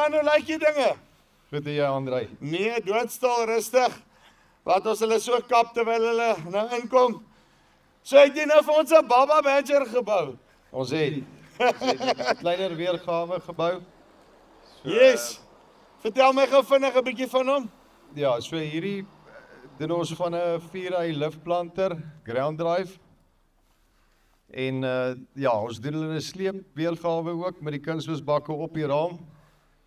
man, hoe lyk die dinge? Goed jy, André. Nee, doodstil, rustig. Laat ons hulle so kap terwyl hulle nou inkom. So het jy nou vir ons 'n Baba Badger gebou. Ons het 'n kleiner weergawe gebou. Yes. Vertel my gou vinnig 'n bietjie van hom. Ja, so hierdie doen ons van 'n 4i liftplanter, ground drive. En ja, ons doen hulle 'n sleepweergawe ook met die kunsmisbakke op die raam.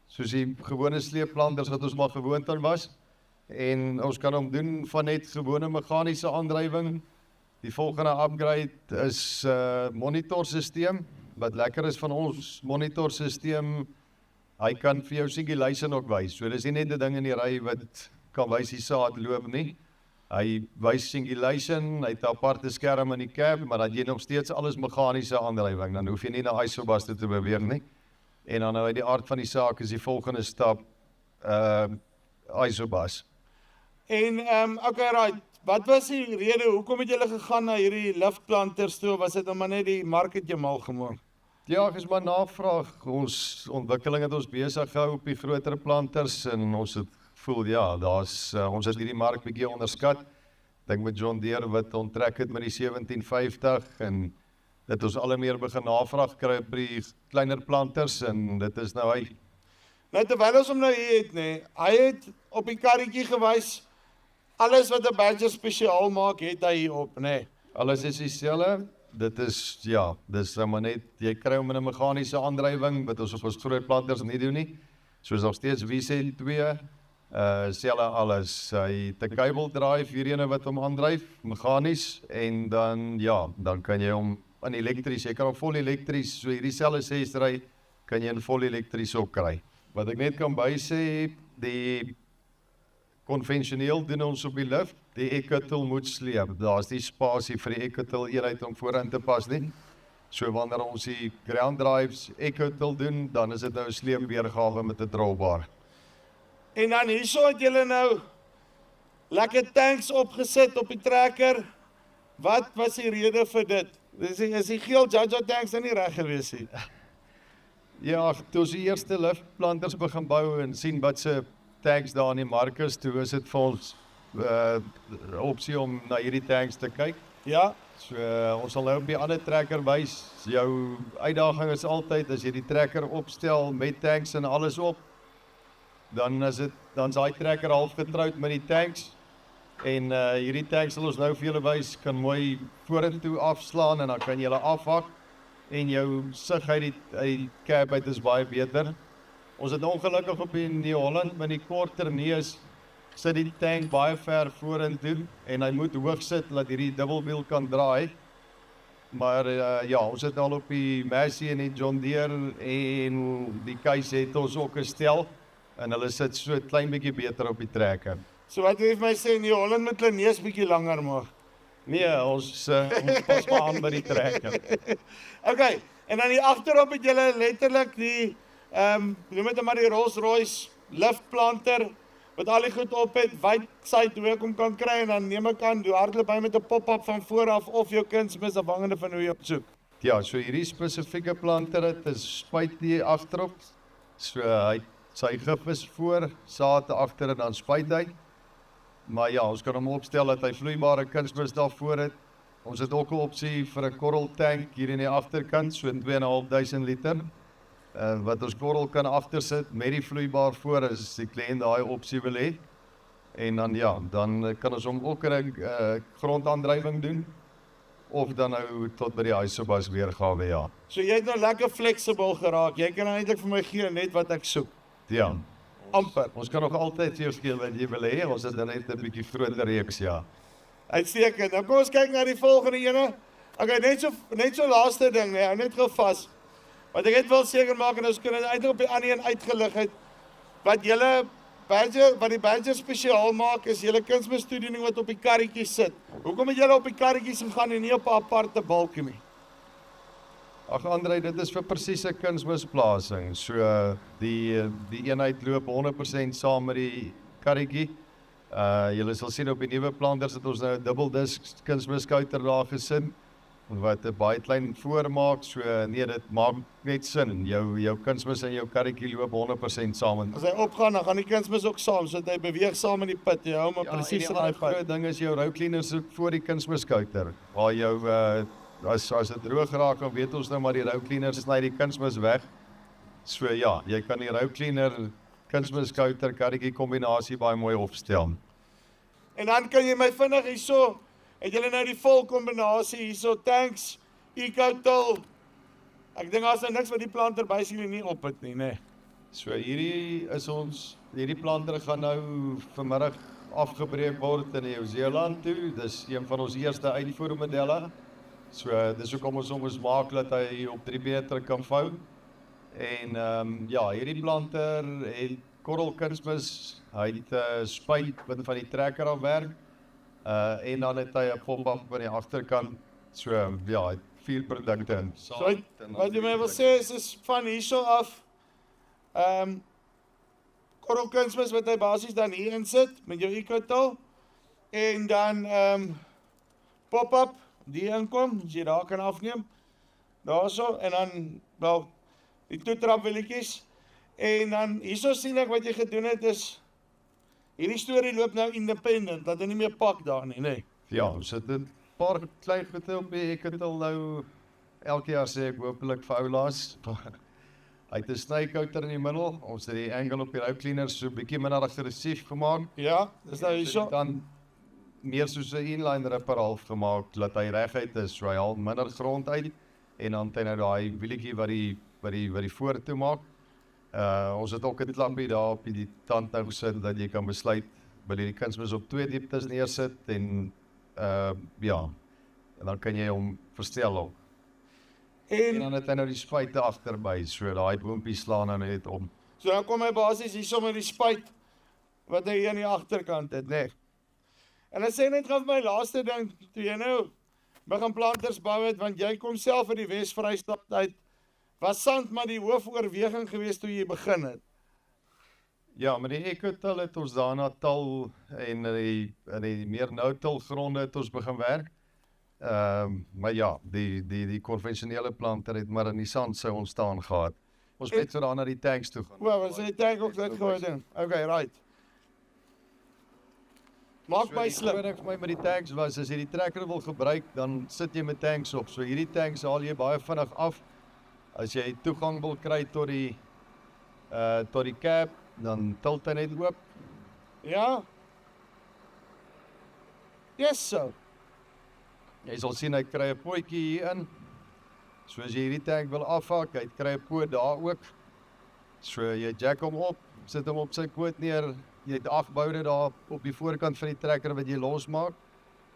Soos die gewone sleepplanters wat ons maar gewoond aan was. En ons kan hom doen van net gewone meganiese aandrywing. Die volgende upgrade is monitorsisteem. Wat lekker is van ons monitorsisteem, hy kan vir jou singulation ook wys. So dis nie net 'n ding in die ry wat kan wys die saad loop nie. Hy wys singulation, hy het 'n aparte skerm in die cab, maar dan jy nog steeds alles meganiese aandrywing. Dan hoef jy nie na isobus te beweeg nie. En dan nou uit die aard van die saak is die volgende stap isobus. En okay, right. Wat was die rede hoekom het julle gegaan na hierdie liftplanters toe? Was dit maar net die mark het jou mal gemaak? Ja, ek is maar navraag. Ons ontwikkeling het ons besig gehou op die groter planters en ons het gevoel ja, ons het hierdie mark bietjie onderskat. Dink met John Deere wat onttrek het met die 1750 en dit ons al meer begin navraag kry by die kleiner planters en dit is nou hy. Nou terwyl ons hom nou hier het, nee, hy het op die karretjie gewys. Alles wat 'n Badger spesiaal maak, het hy hier op, nee. Alles is dieselfde. Dit is ja, dis maar net jy kry hom in 'n meganiese aandrywing wat ons op ons groot planters nie doen nie. Soos nog steeds WC2 selfde alles. Hy het 'n cable drive hiereene wat hom aandryf meganies en dan ja, dan kan jy hom in elektries, jy kan hom vol elektries, so hierdie selfde 6-ry kan jy in vol elektries ook kry. Wat ek net kan bysê, die konvensioneel doen ons op die lift, die ekketil moet sleep. Daar is nie spasie vir die ekketil eenheid om voorin te pas nie. So wanneer ons die ground drives ekketil doen, dan is dit nou 'n sleepweergawe met 'n drawbar. En dan hierso het julle nou lekker tanks opgesit op die trekker. Wat was die rede vir dit? Is die geel Jaja tanks nou nie reg gewees nie? Ja, toe ons die eerste liftplanters begin bou en sien wat se tanks daar in die mark is, toe is dit vir ons opsie om na hierdie tanks te kyk. Ja, So ons sal nou op die ander trekker wys. Jou uitdaging is altyd as jy die trekker opstel met tanks en alles op, dan's daai trekker half getroud met die tanks. En hierdie tanks sal ons nou vir julle wys, kan mooi vorentoe afslaan en dan kan jy hulle afhak en jou sig uit die cab uit is baie beter. Ons het ongelukkig op die New Holland met die korter neus sit die tank baie ver vorentoe en hy moet hoog sit dat hierdie dubbelwiel kan draai. Maar ja, ons het al op die Massey en die John Deere en die Case het ons ook gestel en hulle sit so 'n klein bietjie beter op die trekker. so wat jy vir my sê, New Holland met hulle neus bietjie langer maak. Nee, ons pas maar aan by die trekker. Okay, en dan hier agterop het julle letterlik die noem dit maar die Rolls-Royce liftplanter wat al die goed op het, wyd side hoe ek hom kan kry en dan neem ek aan, jy hardloop by met 'n pop-up van voor af of jou kunsmis afhangende van hoe jy op soek. Ja, so hierdie spesifieke planter het 'n spuit hier agterop. So sy gif is voor, saad agter en dan spuit hy. Maar ja, ons kan hom opstel dat hy vloeibare kunsmis daarvoor het. Ons het ook 'n opsie vir 'n korrel tank hier in die agterkant, so 2.500 liter. Wat ons korrel kan agtersit met die vloeibaar voor as die kliënt daai opsie wil hê. En dan ja, dan kan ons hom ook 'n grondaandrywing doen of dan nou tot by die isobus weergawe, ja. So jy het nou lekker flexible geraak, jy kan eintlik vir my gee net wat ek soek. Ja. Amper. Ons kan nog altyd vir jou gee wat jy wil hê, ons het dan net 'n bietjie groter reeks, ja. Uitstekend. Nou kom ons kyk na die volgende ene. Okay, net so laaste ding, nee, hou net gou vas. Wat ek net wil seker maak en ons kan dit eintlik op die ander een uitgelig het. Wat die Badger spesiaal maak is julle kunsmistoediening wat op die karretjie sit. Hoekom het julle op die karretjies gegaan en nie op 'n aparte balkie nie? Ag André, dit is vir presiese kunsmisplasing. So die eenheid loop 100% saam met die karretjie. Julle sal sien op die nuwe planters het ons nou 'n dubbeldisk kunsmiskouter daar gesit. wat 'n baie klein voormaak, so nee, dit maak net sin. Jou kunsmis en jou karretjie loop 100% saam. As hy opgaan, dan gaan die kunsmis ook saam, so hy beweeg saam in die put. Jy hou hom Ja, presies en in die daai ander put. groot ding is jou rou cleaner sit voor die kunsmiskouter. Waar jou as dit droog raak, dan weet ons nou maar die rou cleaner sny die kunsmis weg. So ja, jy kan die rou cleaner kunsmiskouter karretjie kombinasie baie mooi opstel. En dan kan jy my vinnig hierso, het julle nou die vol kombinasie hierso, tanks, eco-till. Ek dink daar's nou niks wat die planter basically nie op het nie, nee. So hierdie planter gaan nou vanmiddag afgebreek word in Nieu-Seeland toe. Dis een van ons eerste uitvoermodelle. So dis hoekom ons hom maak dat hy op 3 meter kan vou. En ja, hierdie planter het korrelkunsmis, hy het 'n spuit wat van die trekker af werk. En dan het hy 'n pop-up aan die agterkant. So ja, hy het 4 produkte in. So, wat jy my wil sê is van hierso af, korrelkunsmis wat hy basies dan hier in sit, met jou eco-till, en dan pop-up, die inkom, as jy daar kan afneem, daarso, en dan, wel, die toetrapwilletjies, en dan, hierso sien ek wat jy gedoen het is, hierdie storie loop nou independent, dat hy nie meer pak daar nie, nee. Ja, ons het 'n paar klein goede op die ek het al nou elke jaar sê ek hopelik vir ou laas. Hy het 'n snykouter in die middel. Ons het die angle op die rou cleaner so 'n bietjie minder aggressief gemaak. Ja, dis nou hierso. Dan meer soos 'n inline ripper half gemaak dat hy reguit is, so hy haal minder grond uit en dan het hy nou daai wielietjie wat die vorentoe maak. Ons het ook 'n klampie daar op die tand nou gesit dat jy kan besluit wil jy die kunsmis op 2 dieptes neersit en ja, en dan kan jy hom verstel op. En dan het hy nou die spuite agterby, so daai boompie slaan nou net om. So dan kom hy basies hierso met die spuit, wat hy hier aan die agterkant het, nee. En dan sê net gou vir my laaste ding, toe jy nou begin planters bou het, want jy kom self uit die Wes-Vrystaat uit, was sand maar die hoofoorweging geweest toe jy begin het? Ja, met die eco-till het ons daarna tal en in die meer no-till gronde het ons begin werk. Maar ja, die konvensionele planter het maar in die sand sou ontstaan gehad. Ons het so daar na die tanks toe gaan. Wel, was die tank ook dit gehoor doen? Okay, right. Maak my slim. Wat ek vir my met die tanks was, as jy die trekker wil gebruik, dan sit jy met tanks op. So hierdie tanks haal jy baie vinnig af. As jy toegang wil kry tot die cab, dan tilt hy net oop. Ja? Yes, so. Jy sal sien hy kry 'n pootjie hier in. So as jy hierdie tank wil afhak, hy kry 'n poot daar ook. So jy jack hom op, sit hom op sy poot neer. Jy het 8 boude daar op die voorkant van die trekker wat jy losmaak.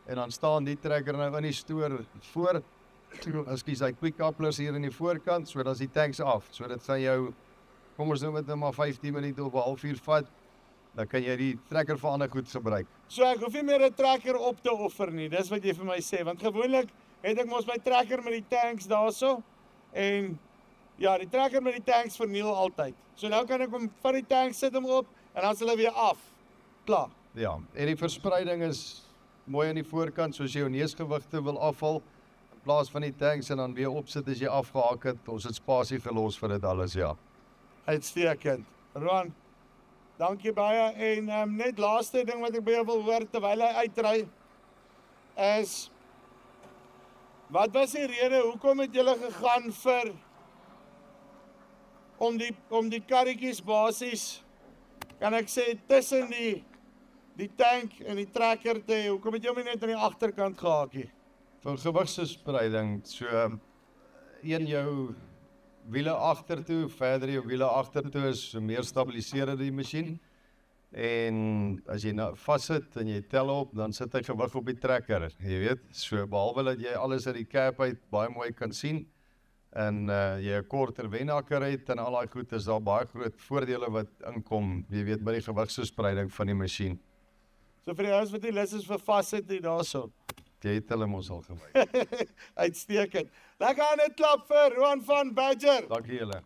En dan staan die trekker nou in die stoor voor. Ekskuus, hy quick couplers hier in die voorkant, so dan is die tanks af. So dit gaan jou, kom ons noem dit nou maar 15 minute of 'n halfuur vat. Dan kan jy die trekker vir ander goed gebruik. So ek hoef nie meer 'n trekker op te offer nie, dis wat jy vir my sê, want gewoonlik het ek mos my trekker met die tanks daarso, en ja, die trekker met die tanks verniel altyd. So nou kan ek hom van die tank sit hom op, en dan is hulle weer af. Klaar. Ja, en die verspreiding is mooi aan die voorkant, soos jy jou neusgewigte wil afval, in plaas van die tanks en dan weer opsit as jy afgehaak het. Ons het spasie gelos vir dit alles, ja. Uitstekend. Roan, dankie baie, en net laaste ding wat ek by jou wil hoor, terwyl hy uitry, is, wat was die rede, hoekom het julle gegaan vir, om die karretjies basies, kan ek sê, tussen die tank en die trekker te hê, hoekom het jy hom nie net aan die agterkant gehaakie? Vir gewigsverspreiding, so jou wiele agtertoe, verder jou wiele agtertoe is, so meer stabiliseer die masjien. En as jy nou vassit en jy tel op, dan sit hy gewig op die trekker, jy weet. So behalwe dat jy alles uit die cab uit baie mooi kan sien, en jy 'n korter wenakker het en al daai goed, is daar baie groot voordele wat inkom, jy weet, by die gewigsverspreiding van die masjien. So vir die ouens wat die lus is vir vassit hier daarso. Jy het hulle mos al gewy. Uitstekend. Lekker aan 'n klap vir Roan van Badger. Dankie julle.